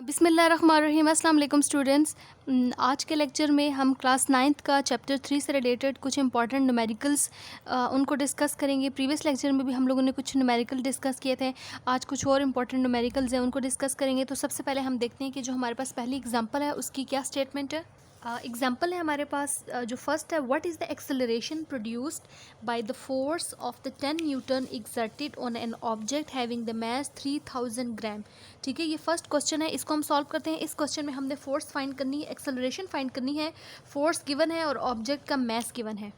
बिस्मिल्लाहिर्रहमानिर्रहीम। अस्सलाम वालेकुम स्टूडेंट्स। आज के लेक्चर में हम क्लास 9th का चैप्टर 3 से रिलेटेड कुछ इंपॉर्टेंट न्यूमेरिकल्स उनको डिस्कस करेंगे। प्रीवियस लेक्चर में भी हम लोगों ने कुछ न्यूमेरिकल डिस्कस किए थे। आज कुछ और इंपॉर्टेंट न्यूमेरिकल्स हैं, उनको डिस्कस करेंगे। तो सबसे पहले हम देखते हैं कि जो हमारे पास पहली एग्जांपल है उसकी क्या स्टेटमेंट है। एग्जाम्पल है हमारे पास जो फर्स्ट है, what is the acceleration produced by the force of the 10 Newton exerted on an object having the mass 3000 ग्राम। ठीक है, ये फर्स्ट क्वेश्चन है, इसको हम सॉल्व करते हैं। इस क्वेश्चन में हमने फोर्स फाइंड करनी है, एक्सेलरेशन फाइंड करनी है, फोर्स गिवन है और ऑब्जेक्ट का मास गिवन है।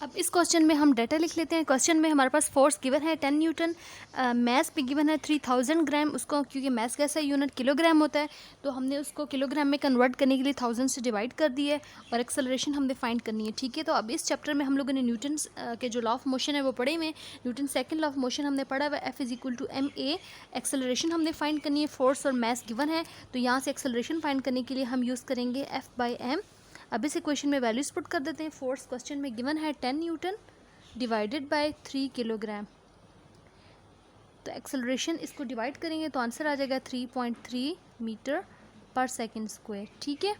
अब इस क्वेश्चन में हम डाटा लिख लेते हैं। क्वेश्चन में हमारे पास फोर्स गिवन है 10 न्यूटन, मास भी गिवन है 3000 ग्राम। उसको क्योंकि मास कैसा यूनिट किलोग्राम होता है तो हमने उसको किलोग्राम में कन्वर्ट करने के लिए 1000 से डिवाइड कर दी है और एक्सेलरेशन हमने फाइंड करनी है। ठीक है, तो अब इस चैप्टर में हम लोगों ने न्यूटन के जो लॉ ऑफ मोशन है वो पढ़े हुए हैं। Newton second law of motion हमने पढ़ा हुआ है, F=ma। एक्सेलरेशन हमने फाइंड करनी है, फोर्स और मास गिवन है, तो यहाँ से एक्सेलरेशन फाइंड करने के लिए हम यूज़ करेंगे F/m। अब इस इक्वेशन में वैल्यूज पुट कर देते हैं। फोर्स क्वेश्चन में गिवन है 10 न्यूटन डिवाइडेड बाय 3 किलोग्राम। तो एक्सेलरेशन इसको डिवाइड करेंगे तो आंसर आ जाएगा 3.3 मीटर पर सेकंड स्क्वायर। ठीक है,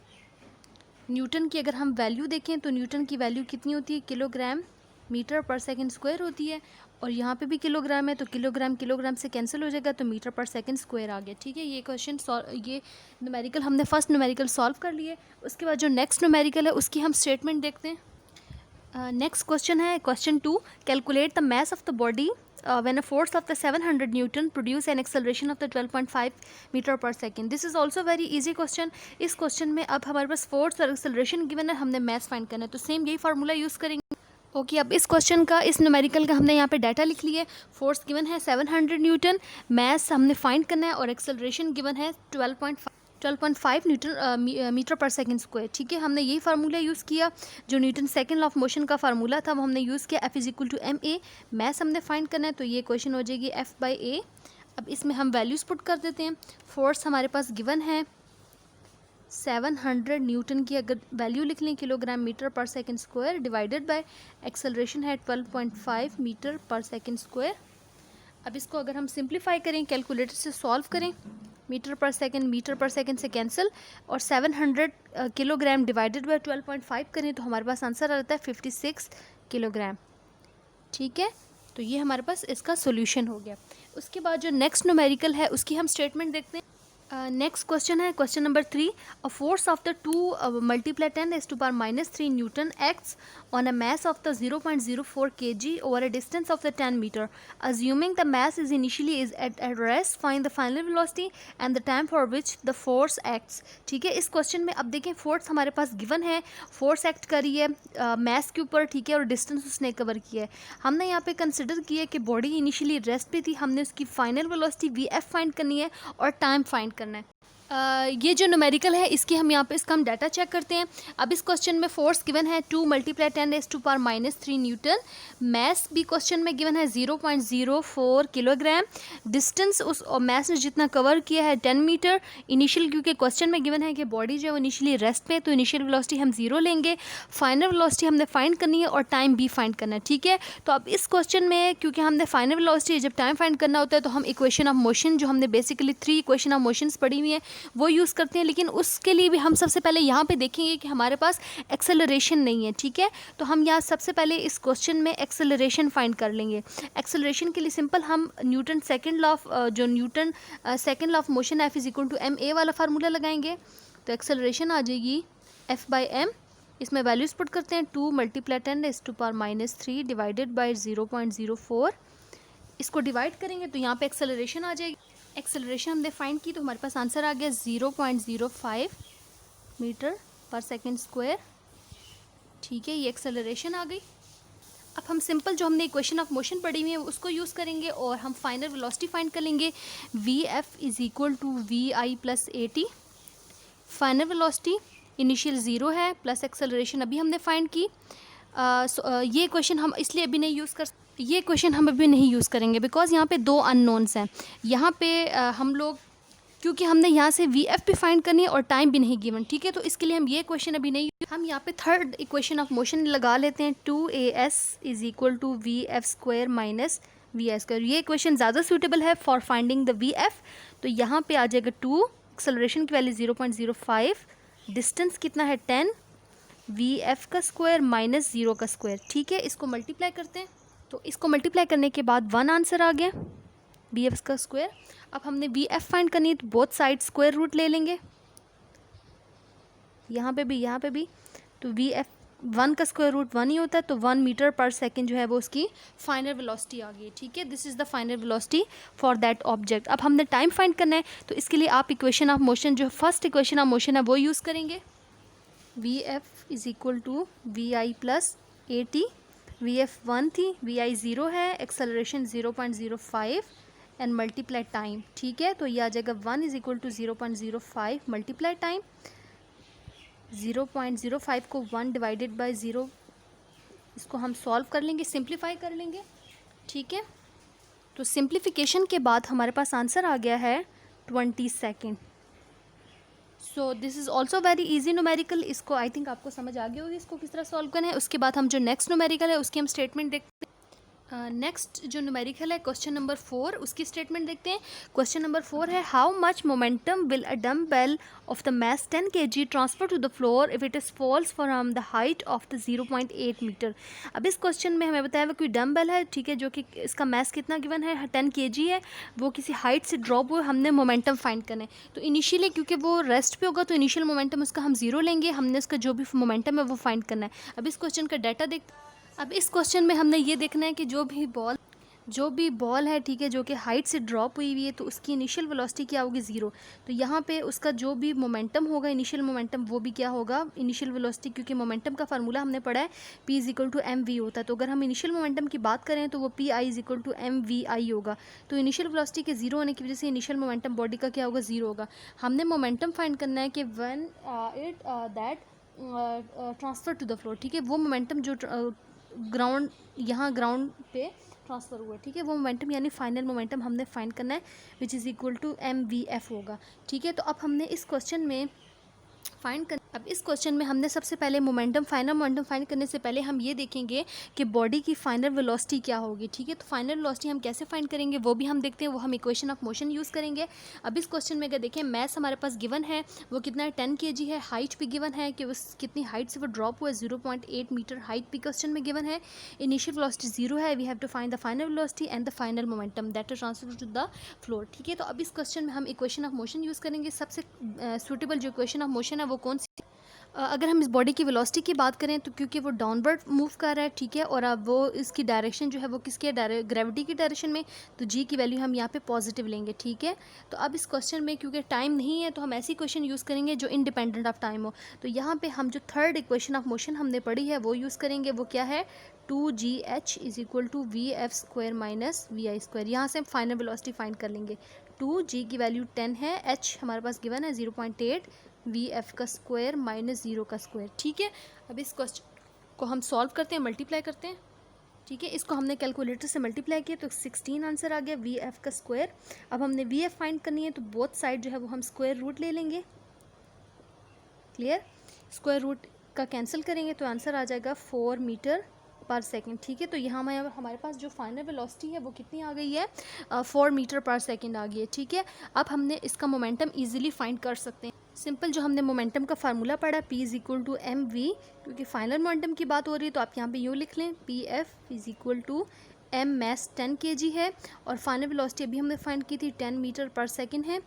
न्यूटन की अगर हम वैल्यू देखें तो न्यूटन की वैल्यू कितनी होती है, किलोग्राम मीटर पर सेकंड स्क्वायर होती है। और यहाँ पे भी किलोग्राम है तो किलोग्राम किलोग्राम से कैंसिल हो जाएगा तो मीटर पर सेकंड स्क्वायर आ गया। ठीक है, ये क्वेश्चन ये न्यूमेरिकल हमने फर्स्ट न्यूमेरिकल सॉल्व कर लिए। उसके बाद जो नेक्स्ट न्यूमेरिकल है उसकी हम स्टेटमेंट देखते हैं। नेक्स्ट क्वेश्चन है question 2, calculate the mass of the body when a force of the 700 Newton produce an acceleration of the 12.5 meter per second। This is also very easy question। इस question में अब हमारे पास force और acceleration given है, हमने mass find करना है, तो सेम यही फार्मूला यूज़ करेंगे। ओके, अब इस क्वेश्चन का इस न्यूमेरिकल का हमने यहाँ पे डाटा लिख लिया है। फोर्स गिवन है 700 न्यूटन, मास हमने फाइंड करना है और एक्सेलरेशन गिवन है 12.5 न्यूटन मीटर पर सेकंड स्क्वायर। ठीक है, हमने यही फार्मूला यूज़ किया जो Newton second law of motion का फार्मूला था वो हमने यूज़ किया। F=ma। मास हमने फाइंड करना है तो ये क्वेश्चन हो जाएगी F/a। अब इसमें हम वैल्यूज़ पुट कर देते हैं। फोर्स हमारे पास गिवन है 700 न्यूटन की अगर वैल्यू लिख लें किलोग्राम मीटर पर second square divided by acceleration है 12.5 मीटर पर सेकंड स्क्वायर। अब इसको अगर हम सिंप्लीफाई करें, कैलकुलेटर से सॉल्व करें, मीटर पर सेकंड से कैंसिल और 700 किलोग्राम डिवाइडेड बाय 12.5 करें तो हमारे पास आंसर आ जाता है 56 किलोग्राम। ठीक है, तो ये हमारे पास इसका सोल्यूशन हो गया। उसके बाद जो नेक्स्ट न्यूमेरिकल है उसकी हम स्टेटमेंट देखते हैं। नेक्स्ट क्वेश्चन है question number 3, a force of the 2 multiply 10⁻³ Newton acts on a mass of the 0.04 kg over a distance of the 10 meter. Assuming the mass is initially at rest, find the final velocity and the time for which the force acts। ठीक है, इस question में अब देखें force हमारे पास given है, force act करी है मास के ऊपर। ठीक है, और डिस्टेंस उसने कवर किया है। हमने यहाँ पे कंसिडर किया कि बॉडी इनिशियली रेस्ट पे थी, हमने उसकी फाइनल वेलोसिटी Vf फाइंड करनी है और टाइम फाइंड करना है। ये जो न्यूमेरिकल है इसकी हम यहाँ पे इसका हम डाटा चेक करते हैं। अब इस क्वेश्चन में फोर्स गिवन है 2 × 10⁻³ न्यूटन, मास भी क्वेश्चन में गिवन है 0.04 किलोग्राम, डिस्टेंस उस मास ने जितना कवर किया है 10 मीटर। इनिशियल क्योंकि क्वेश्चन में गिवन है कि बॉडी जो है इनिशियली रेस्ट पे, तो इनिशियल वेलोसिटी हम 0 लेंगे, फाइनल वेलोसिटी हमने फाइंड करनी है और टाइम भी फाइंड करना है। ठीक है, तो अब इस क्वेश्चन में क्योंकि हमने फाइनल वेलोसिटी जब टाइम फाइंड करना होता है तो हम इक्वेशन ऑफ मोशन जो हमने बेसिकली 3 इक्वेशन ऑफ मोशंस पढ़ी हुई है वो यूज़ करते हैं। लेकिन उसके लिए भी हम सबसे पहले यहाँ पे देखेंगे कि हमारे पास एक्सेलरेशन नहीं है। ठीक है, तो हम यहाँ सबसे पहले इस क्वेश्चन में एक्सेलरेशन फाइंड कर लेंगे। एक्सेलरेशन के लिए सिंपल हम Newton second law of motion F=ma वाला फार्मूला लगाएंगे तो एक्सेलरेशन आ जाएगी F/m। इसमें वैल्यूज पुट करते हैं 2 × 10⁻³ डिवाइडेड बाय 0.04। इसको डिवाइड करेंगे तो यहाँ पे एक्सेलरेशन आ जाएगी। एक्सेलरेशन हमने फाइंड की तो हमारे पास आंसर आ गया 0.05 मीटर पर सेकंड स्क्वायर। ठीक है, ये एक्सेलरेशन आ गई। अब हम सिंपल जो हमने इक्वेशन ऑफ मोशन पढ़ी हुई है उसको यूज़ करेंगे और हम फाइनल वेलोसिटी फाइंड कर लेंगे। Vf=vi + at। Final velocity initial 0 है प्लस एक्सेलरेशन अभी हमने फाइंड की। ये क्वेश्चन हम इसलिए अभी नहीं यूज़ करेंगे बिकॉज यहाँ पे 2 अननोन्स हैं। यहाँ पे हम लोग क्योंकि हमने यहाँ से Vf भी फाइंड करनी है और टाइम भी नहीं गिवन। ठीक है, तो इसके लिए हम ये क्वेश्चन अभी नहीं, हम यहाँ पे थर्ड इक्वेशन ऑफ मोशन लगा लेते हैं 2as = Vf² - Vi²। ये इक्वेशन ज़्यादा सूटेबल है फॉर फाइंडिंग द Vf। तो यहाँ पे आ जाएगा 2 एक्सेलरेशन की वैल्यू 0.05, डिस्टेंस कितना है 10, वी एफ का स्क्वायर माइनस 0 का स्क्वायर। ठीक है, इसको मल्टीप्लाई करते हैं, तो इसको मल्टीप्लाई करने के बाद 1 आंसर आ गया, वी एफ का स्क्वायर। अब हमने वी एफ फाइंड करनी है, तो बोथ साइड स्क्वायर रूट ले लेंगे, यहाँ पे भी, तो वी एफ 1 का स्क्वायर रूट 1 ही होता है, तो 1 मीटर पर सेकेंड जो है वो उसकी फाइनल वेलोसिटी आ गई। ठीक है, this is the final velocity for that object. अब हमने टाइम फाइंड करना है, तो इसके लिए आप इक्वेशन ऑफ मोशन, जो फर्स्ट इक्वेशन ऑफ मोशन है वो यूज़ करेंगे। V F is equal to V I plus A T. V F 1 थी, वी आई 0 है, एक्सेलरेशन 0.05 एंड मल्टीप्लाई टाइम। ठीक है, तो ये आ जाएगा 1 is equal to 0.05 multiply time. 0.05 को 1 डिवाइडेड बाय 0, इसको हम सॉल्व कर लेंगे, सिंप्लीफाई कर लेंगे। ठीक है, तो सिंप्लीफिकेशन के बाद हमारे पास आंसर आ गया है 20 second. So this is also very easy numerical. इसको आई थिंक आपको समझ आ गई होगी इसको किस तरह सॉल्व करना है। उसके बाद हम जो नेक्स्ट न्यूमेरिकल है उसकी हम स्टेटमेंट देखते हैं। नेक्स्ट जो न्यूमेरिकल है क्वेश्चन नंबर 4, उसकी स्टेटमेंट देखते हैं। क्वेश्चन नंबर 4 है, how much momentum will a dumbbell of the mass 10 kg transfer to the floor if it is falls from the height of the 0.8 metre. अब इस question में हमें बताया हुआ कोई डम्बेल है, ठीक है, जो कि इसका मैस कितना गिवन है 10 kg है, वो किसी हाइट से ड्रॉप हुए, हमने मोमेंटम फाइंड करना है। तो इनिशियली क्योंकि वो रेस्ट पे होगा तो इनिशियल मोमेंटम उसका हम 0 लेंगे, हमने उसका जो भी मोमेंटम है वो फाइंड करना है। अब इस क्वेश्चन का डाटा देख, अब इस क्वेश्चन में हमने ये देखना है कि जो भी बॉल है, ठीक है, जो कि हाइट से ड्रॉप हुई है, तो उसकी इनिशियल वेलोसिटी क्या होगी 0। तो यहाँ पे उसका जो भी मोमेंटम होगा, इनिशियल मोमेंटम, वो भी क्या होगा इनिशियल वेलोसिटी, क्योंकि मोमेंटम का फार्मूला हमने पढ़ा है P is equal to M V होता है। तो अगर हम इनिशियल मोमेंटम की बात करें तो वो P I is equal to M V I होगा। तो इनिशियल वेलोसिटी के 0 होने की वजह से इनिशियल मोमेंटम बॉडी का क्या होगा 0 होगा। हमने मोमेंटम फाइंड करना है कि when it that transfer to the floor. ठीक है, वो मोमेंटम जो ग्राउंड पे ट्रांसफ़र हुआ, ठीक है, वो मोमेंटम यानी फाइनल मोमेंटम हमने फाइंड करना है, which is equal to M V F होगा। ठीक है, तो अब हमने इस क्वेश्चन में अब इस क्वेश्चन में हमने सबसे पहले फाइनल मोमेंटम फाइंड करने से पहले हम ये देखेंगे कि बॉडी की फाइनल वेलोसिटी क्या होगी। ठीक है, तो फाइनल वेलोसिटी हम कैसे फाइंड करेंगे वो भी हम देखते हैं, वो हम इक्वेशन ऑफ मोशन यूज़ करेंगे। अब इस क्वेश्चन में अगर देखें, मैस हमारे पास गिवन है, वो कितना है 10 kg है, हाइट भी गिवन है कि उस कितनी हाइट से वो ड्रॉप हुआ है 0.8 मीटर हाइट भी क्वेश्चन में गिवन है, इनिशियल वेलोसिटी 0 है, we have to find the final velocity and the final momentum that is transfer to the floor. ठीक है, तो अब इस क्वेश्चन में हम इक्वेशन ऑफ मोशन यूज़ करेंगे। सबसे सूटेबल जो इक्वेशन ऑफ मोशन है वो कौन सी, अगर हम इस बॉडी की वेलोसिटी की बात करें तो क्योंकि वो डाउनवर्ड मूव कर रहा है, ठीक है, और अब वो इसकी डायरेक्शन जो है वो किसकी है, ग्रेविटी की डायरेक्शन में, तो जी की वैल्यू हम यहाँ पे पॉजिटिव लेंगे। ठीक है, तो अब इस क्वेश्चन में क्योंकि टाइम नहीं है तो हम ऐसी क्वेश्चन यूज़ करेंगे जो इंडिपेंडेंट ऑफ टाइम हो। तो यहाँ पे हम जो थर्ड इक्वेशन ऑफ मोशन हमने पढ़ी है वो यूज़ करेंगे, वो क्या है 2gh is equal to V F square minus V I square. यहाँ से हम फाइनल वेलोसिटी फाइंड कर लेंगे। 2g की वैल्यू 10 है, h हमारे पास गिवन है 0.8, वी एफ का स्क्वायर माइनस 0 का स्क्वायर। ठीक है, अब इस क्वेश्चन को हम सॉल्व करते हैं, मल्टीप्लाई करते हैं। ठीक है, इसको हमने कैलकुलेटर से मल्टीप्लाई किया तो 16 आंसर आ गया वी एफ का स्क्वायर। अब हमने वी एफ फाइंड करनी है, तो बोथ साइड जो है वो हम स्क्वायर रूट ले लेंगे। क्लियर, स्क्वायर रूट का कैंसिल करेंगे तो आंसर आ जाएगा 4 मीटर पर सेकेंड। ठीक है, तो यहाँ हमारे पास जो फाइनल वेलोसिटी है वो कितनी आ गई है 4 मीटर पर सेकेंड आ गई है। ठीक है, अब हमने इसका मोमेंटम ईजिली फाइंड कर सकते हैं। सिंपल जो हमने मोमेंटम का फार्मूला पढ़ा P is equal to M V, क्योंकि फाइनल मोमेंटम की बात हो रही है तो आप यहाँ पे यूँ लिख लें P F is equal to M mass 10 kg है, और फाइनल वेलोसिटी अभी हमने फाइंड की थी 10 मीटर पर सेकेंड है।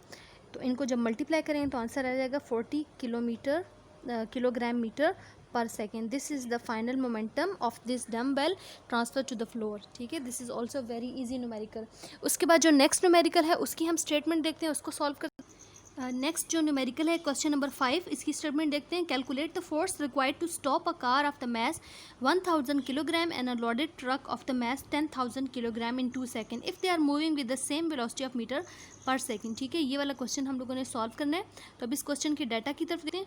तो इनको जब मल्टीप्लाई करेंगे तो आंसर आ जाएगा 40 kilogram metre per second. This is the final momentum of this dumbbell transfer to the floor. ठीक है, this is also very easy numerical. उसके बाद जो नेक्स्ट न्यूमेरिकल है उसकी हम स्टेटमेंट देखते हैं, उसको सॉल्व करते हैं। नेक्स्ट जो न्यूमेरिकल है क्वेश्चन नंबर 5, इसकी स्टेटमेंट देखते हैं। Calculate the force required to stop a car of the mass 1000 kilogram and a loaded truck of the mass 10,000 kilogram in 2 second if they are moving with the same velocity of metre per second. ठीक है, ये वाला question हम लोगों ने solve करना है। तो अब इस क्वेश्चन के डाटा की तरफ देखते हैं।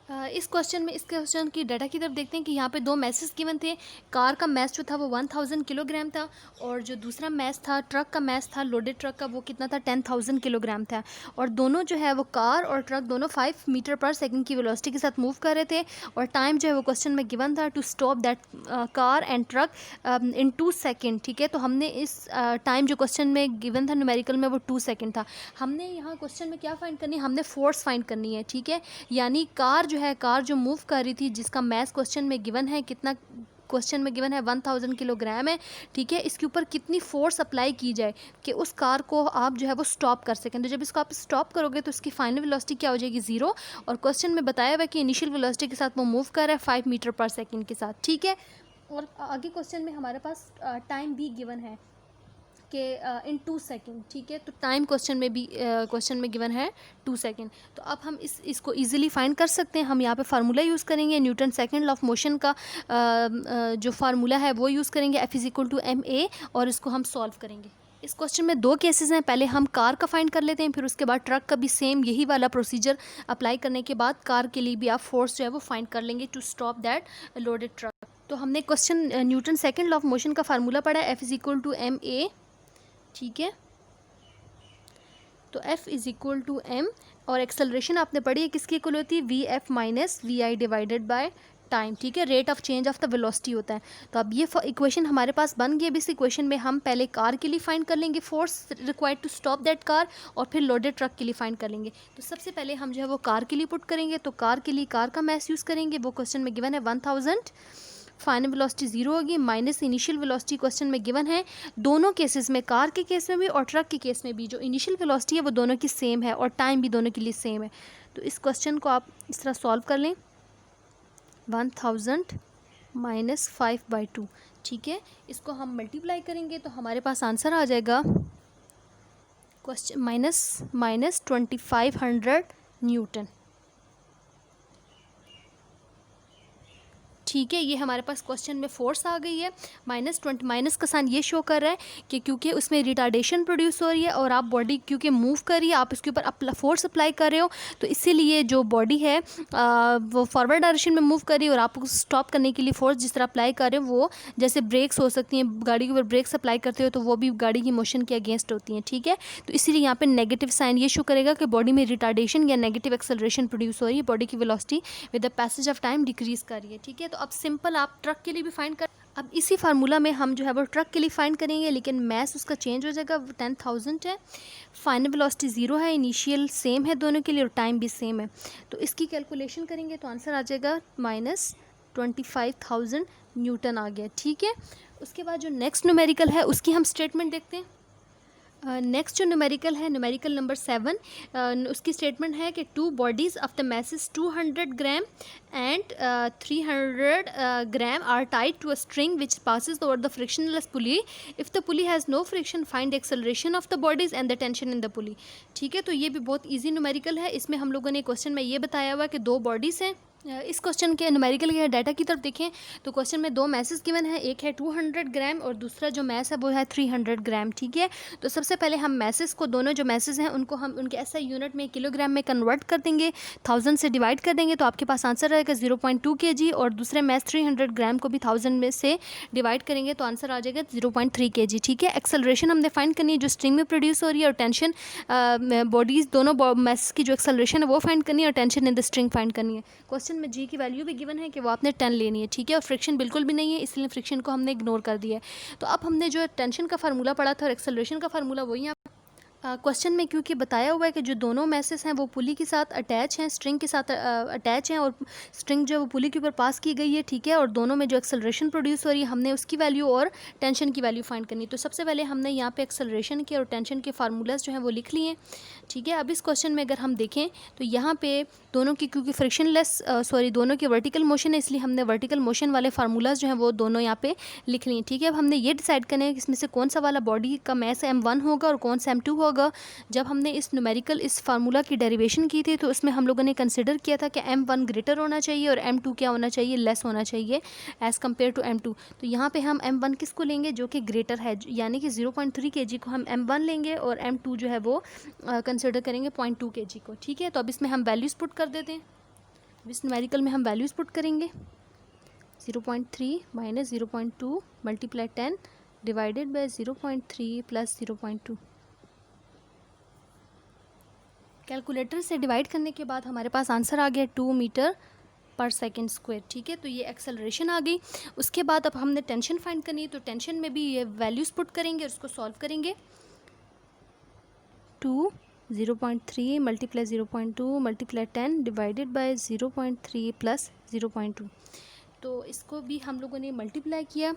इस क्वेश्चन की डाटा की तरफ देखते हैं कि यहाँ पे दो मैसेज गिवन थे। कार का मैस जो था वो 1000 किलोग्राम था, और जो दूसरा मैस था ट्रक का मैस था, लोडेड ट्रक का, वो कितना था 10,000 किलोग्राम था। और दोनों जो है वो कार और ट्रक दोनों 5 मीटर पर सेकंड की वेलोसिटी के साथ मूव कर रहे थे, और टाइम जो है वो क्वेश्चन में गिवन था to stop that car and truck in 2 second. ठीक है, तो हमने इस टाइम जो क्वेश्चन में गिवन था न्यूमेरिकल में वो 2 सेकेंड था। हमने यहाँ क्वेश्चन में क्या फाइंड करनी है, हमने फोर्स फाइंड करनी है। ठीक है, यानी कार जो मूव कर रही थी, जिसका मैस क्वेश्चन में गिवन है, कितना क्वेश्चन में गिवन है 1000 किलोग्राम है। ठीक है, इसके ऊपर कितनी फोर्स अप्लाई की जाए कि उस कार को आप जो है वो स्टॉप कर सकें। तो जब इसको आप स्टॉप करोगे तो इसकी फाइनल वेलोसिटी क्या हो जाएगी, 0। और क्वेश्चन में बताया हुआ है कि इनिशियल वेलोसिटी के साथ वो मूव कर रहा है 5 मीटर पर सेकेंड के साथ। ठीक है, और आगे क्वेश्चन में हमारे पास टाइम भी गिवन है कि इन 2 सेकेंड। ठीक है, तो टाइम क्वेश्चन में गिवन है 2 सेकेंड। तो अब हम इसको इजीली फाइंड कर सकते हैं। हम यहाँ पे फार्मूला यूज़ करेंगे, Newton second law of motion का जो फार्मूला है वो यूज़ करेंगे, F=ma, और इसको हम सॉल्व करेंगे। इस क्वेश्चन में 2 केसेस हैं, पहले हम कार का फाइंड कर लेते हैं, फिर उसके बाद ट्रक का भी सेम यही वाला प्रोसीजर अप्लाई करने के बाद कार के लिए भी आप फोर्स जो है वो फाइंड कर लेंगे to stop that loaded truck. तो हमने question Newton second law of motion का फार्मूला पढ़ा है, F=ma। ठीक है, तो F=m, और एक्सेलरेशन आपने पढ़ी है किसकी इक्वल होती है, Vf minus Vi divided by time. ठीक है, rate of change of the velocity होता है। तो अब ये इक्वेशन हमारे पास बन गई। अब इस इक्वेशन में हम पहले कार के लिए फाइंड कर लेंगे force required to stop that car, और फिर लोडेड ट्रक के लिए फाइंड कर लेंगे। तो सबसे पहले हम जो है वो कार के लिए पुट करेंगे। तो कार के लिए कार का मैस यूज़ करेंगे, वो क्वेश्चन में गिवन है 1000, फाइनल वेलोसिटी 0 होगी, माइनस इनिशियल वेलोसिटी क्वेश्चन में गिवन है। दोनों केसेस में, कार के केस में भी और ट्रक के केस में भी, जो इनिशियल वेलोसिटी है वो दोनों की सेम है, और टाइम भी दोनों के लिए सेम है। तो इस क्वेश्चन को आप इस तरह सॉल्व कर लें, 1000 माइनस 5/2। ठीक है, इसको हम मल्टीप्लाई करेंगे तो हमारे पास आंसर आ जाएगा क्वेश्चन माइनस 2500 न्यूटन। ठीक है, ये हमारे पास क्वेश्चन में फोर्स आ गई है माइनस का साइन ये शो कर रहा है कि क्योंकि उसमें रिटार्डेशन प्रोड्यूस हो रही है, और आप बॉडी क्योंकि मूव कर रही है, आप इसके ऊपर फोर्स अप्लाई कर रहे हो, तो इसीलिए जो बॉडी है वो फॉरवर्ड डायरेक्शन में मूव कर रही है, और आप उसको स्टॉप करने के लिए फोर्स जिस तरह अप्लाई कर रहे हो, वो जैसे ब्रेक्स हो सकती हैं, गाड़ी के ऊपर ब्रेक्स अप्लाई करते हो तो वो भी गाड़ी की मोशन के अगेंस्ट होती हैं। ठीक है, तो इसीलिए यहाँ पे नेगेटिव साइन ये शो करेगा कि बॉडी में रिटार्डेशन या नेगेटिव एक्सेलरेशन प्रोड्यूस हो रही है, बॉडी की velocity with the passage of time decrease कर रही है। ठीक है, तो अब सिंपल आप ट्रक के लिए भी फाइंड कर, अब इसी फार्मूला में हम जो है वो ट्रक के लिए फाइंड करेंगे, लेकिन मैस उसका चेंज हो जाएगा, 10,000 है, फाइनल वेलोसिटी 0 है, इनिशियल सेम है दोनों के लिए, और टाइम भी सेम है। तो इसकी कैलकुलेशन करेंगे तो आंसर आ जाएगा -25,000 न्यूटन आ गया। ठीक है, उसके बाद जो नेक्स्ट न्यूमेरिकल है उसकी हम स्टेटमेंट देखते हैं। नेक्स्ट जो न्यूमेरिकल है, न्यूमेरिकल नंबर 7, उसकी स्टेटमेंट है कि 2 bodies of the masses 200 gram and 300 gram are tied to a string which passes over the frictionless pulley. If the pulley has no friction, find acceleration of the bodies and the tension in the pulley. ठीक है, तो ये भी बहुत easy numerical है। इसमें हम लोगों ने क्वेश्चन में ये बताया हुआ कि 2 बॉडीज़ हैं। इस क्वेश्चन के न्यूमेरिकल के डाटा की तरफ देखें तो क्वेश्चन में 2 मैसेज गिवन है, एक है 200 ग्राम और दूसरा जो मैस है वो है 300 ग्राम। ठीक है, तो सबसे पहले हम मैसेज को, दोनों जो मैसेज हैं उनको हम उनके ऐसा यूनिट में किलोग्राम में कन्वर्ट कर देंगे, 1000 से डिवाइड कर देंगे तो आपके पास आंसर आएगा 0.2 kg, और दूसरे मैस 300 ग्राम को भी 1000 में से डिवाइड करेंगे तो आंसर आ जाएगा 0.3 kg। ठीक है, एक्सेलरेशन हमने फाइंड करनी है जो स्ट्रिंग में प्रोड्यूस हो रही है, और टेंशन बॉडीज़ दोनों मैसेज की जो एक्सेलरेशन है वो फाइंड करनी है, और tension in the string find करनी है। क्वेश्चन में जी की वैल्यू भी गिवन है कि वो आपने 10 लेनी है। ठीक है, और फ्रिक्शन बिल्कुल भी नहीं है, इसलिए फ्रिक्शन को हमने इग्नोर कर दिया है। तो अब हमने जो टेंशन का फार्मूला पढ़ा था और एक्सेलरेशन का फार्मूला वही क्वेश्चन में क्योंकि बताया हुआ है कि जो दोनों मैसेज हैं वो पुली के साथ अटैच हैं, स्ट्रिंग के साथ अटैच हैं, और स्ट्रिंग जो है वो पुली के ऊपर पास की गई है। ठीक है, और दोनों में जो एक्सेलरेशन प्रोड्यूस हो रही है हमने उसकी वैल्यू और टेंशन की वैल्यू फाइंड करनी। तो सबसे पहले हमने यहाँ पे एक्सेलरेशन के और टेंशन के फार्मूलाज जो हैं वो लिख लिए। ठीक है, अब इस क्वेश्चन में अगर हम देखें तो यहाँ पे दोनों की, क्योंकि फ्रिक्शनलेस दोनों की वर्टिकल मोशन है, इसलिए हमने वर्टिकल मोशन वाले फार्मूलाज जो हैं वो दोनों यहाँ पे लिख लिए। ठीक है, अब हमने ये डिसाइड करना है कि इसमें से कौन सा वाला बॉडी का मैस M1 होगा और कौन सा M2 होगा। जब हमने इस न्यूमेरिकल इस फार्मूला की डेरिवेशन की थी तो उसमें हम लोगों ने कंसिडर किया था कि M1 ग्रेटर होना चाहिए और M2 क्या होना चाहिए, लेस होना चाहिए एज़ कम्पेयर टू M2। तो यहाँ पे हम M1 किसको लेंगे, जो कि ग्रेटर है, यानी कि 0.3 kg को हम M1 लेंगे, और M2 जो है वो कंसिडर करेंगे 0.2 kg को। ठीक है, तो अब इसमें हम वैल्यूज़ पुट कर देते हैं। इस न्यूमेरिकल में हम वैल्यूज़ पुट करेंगे 0.3 minus 0.2 multiply 10 divided by 0.3 plus 0.2। Calculator से डिवाइड करने के बाद हमारे पास आंसर आ गया 2 मीटर पर सेकेंड स्क्वायर। ठीक है, तो ये एक्सेलरेशन आ गई। उसके बाद अब हमने टेंशन फाइंड करनी है, तो टेंशन में भी ये वैल्यूज़ पुट करेंगे और उसको सॉल्व करेंगे। 2 0.3 multiply 0.2 multiply 10 divided by 0.3 plus 0.2। तो इसको भी हम लोगों ने मल्टीप्लाई किया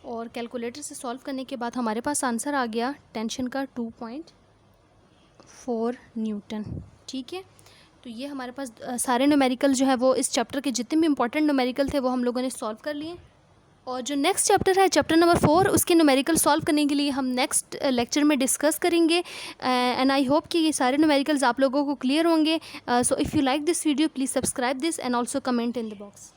और कैलकुलेटर से सॉल्व करने के बाद हमारे पास आंसर आ गया टेंशन का 2.4 न्यूटन। ठीक है, तो ये हमारे पास सारे न्यूमेरिकल जो है वो इस चैप्टर के जितने भी इंपॉर्टेंट न्यूमेरिकल थे वो हम लोगों ने सॉल्व कर लिए। और जो नेक्स्ट चैप्टर है चैप्टर नंबर 4, उसके न्यूमेरिकल सॉल्व करने के लिए हम नेक्स्ट लेक्चर में डिस्कस करेंगे। एंड आई होप कि ये सारे न्यूमेरिकल्स आप लोगों को क्लियर होंगे। So if you like this video please subscribe this and also comment in the box.